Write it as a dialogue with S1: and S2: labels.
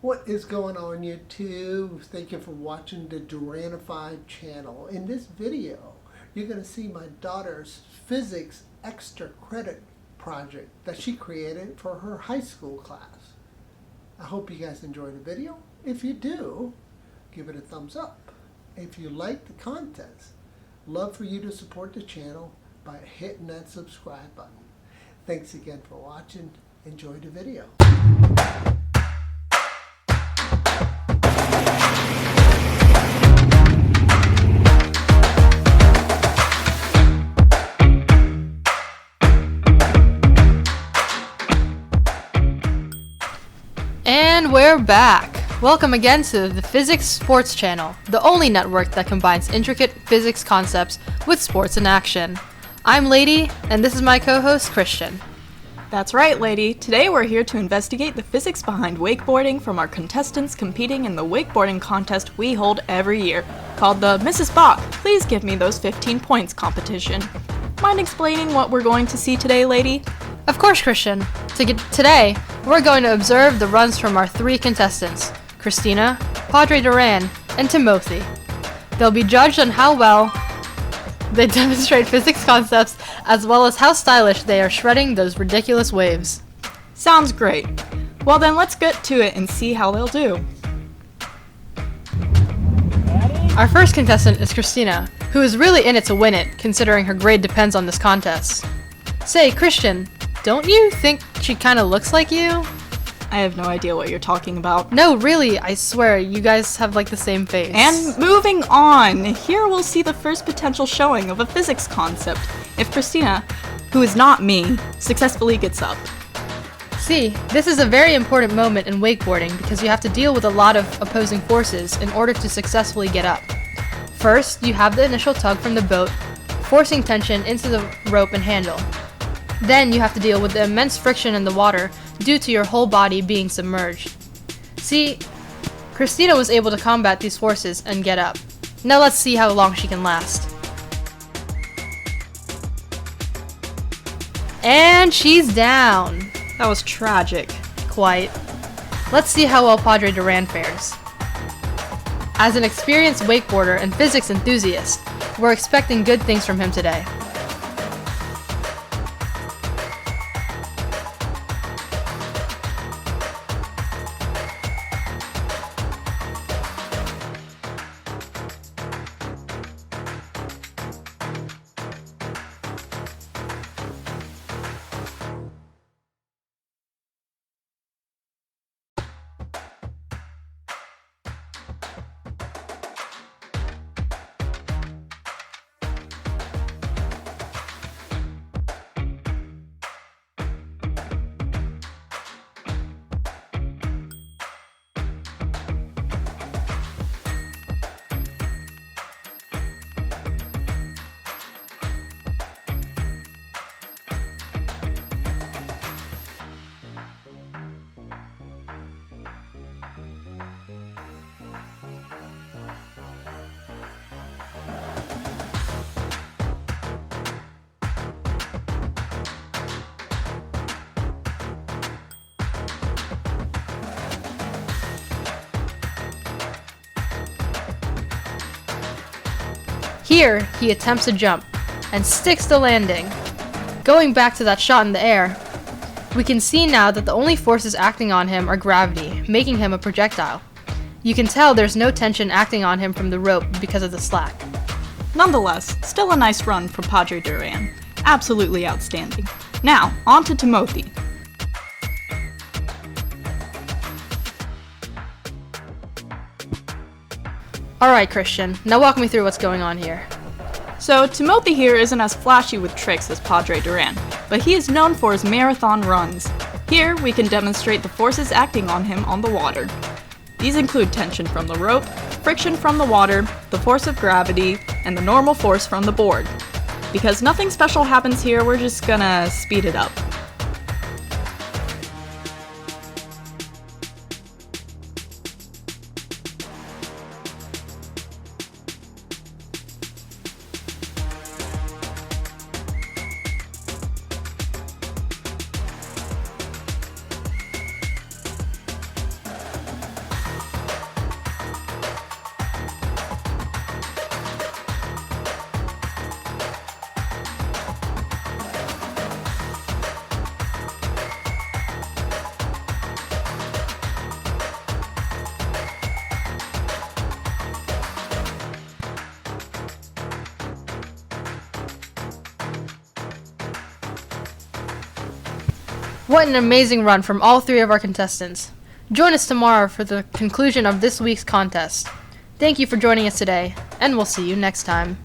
S1: What is going on YouTube? Thank you for watching the Duranified channel. In this video, you're going to see my daughter's physics extra credit project that she created for her high school class. I hope you guys enjoy the video. If you do, give it a thumbs up. If you like the content, love for you to support the channel by hitting that subscribe button. Thanks again for watching. Enjoy the video.
S2: And we're back! Welcome again to the Physics Sports Channel, the only network that combines intricate physics concepts with sports in action. I'm Lady, and this is my co-host, Christian.
S3: That's right, Lady. Today we're here to investigate the physics behind wakeboarding from our contestants competing in the wakeboarding contest we hold every year, called the Mrs. Bach, Please Give Me Those 15 Points competition. Mind explaining what we're going to see today, Lady?
S2: Of course, Christian. Today, we're going to observe the runs from our three contestants, Christina, Padre Duran, and Timothy. They'll be judged on how well they demonstrate physics concepts as well as how stylish they are shredding those ridiculous waves.
S3: Sounds great. Well then, let's get to it and see how they'll do.
S2: Our first contestant is Christina, who is really in it to win it, considering her grade depends on this contest. Say, Christian, don't you think she kinda looks like you?
S3: I have no idea what you're talking about.
S2: No, really, I swear, you guys have like the same face.
S3: And moving on, here we'll see the first potential showing of a physics concept, if Christina, who is not me, successfully gets up.
S2: See, this is a very important moment in wakeboarding because you have to deal with a lot of opposing forces in order to successfully get up. First, you have the initial tug from the boat, forcing tension into the rope and handle. Then you have to deal with the immense friction in the water due to your whole body being submerged. See, Christina was able to combat these forces and get up. Now let's see how long she can last. And she's down.
S3: That was tragic.
S2: Quite. Let's see how well Padre Duran fares. As an experienced wakeboarder and physics enthusiast, we're expecting good things from him today. Here, he attempts a jump, and sticks the landing. Going back to that shot in the air, we can see now that the only forces acting on him are gravity, making him a projectile. You can tell there's no tension acting on him from the rope because of the slack.
S3: Nonetheless, still a nice run from Padre Duran. Absolutely outstanding. Now, on to Timothy.
S2: Alright, Christian, now walk me through what's going on here.
S3: So, Timothy here isn't as flashy with tricks as Padre Duran, but he is known for his marathon runs. Here, we can demonstrate the forces acting on him on the water. These include tension from the rope, friction from the water, the force of gravity, and the normal force from the board. Because nothing special happens here, we're just gonna speed it up.
S2: What an amazing run from all 3 of our contestants. Join us tomorrow for the conclusion of this week's contest. Thank you for joining us today, and we'll see you next time.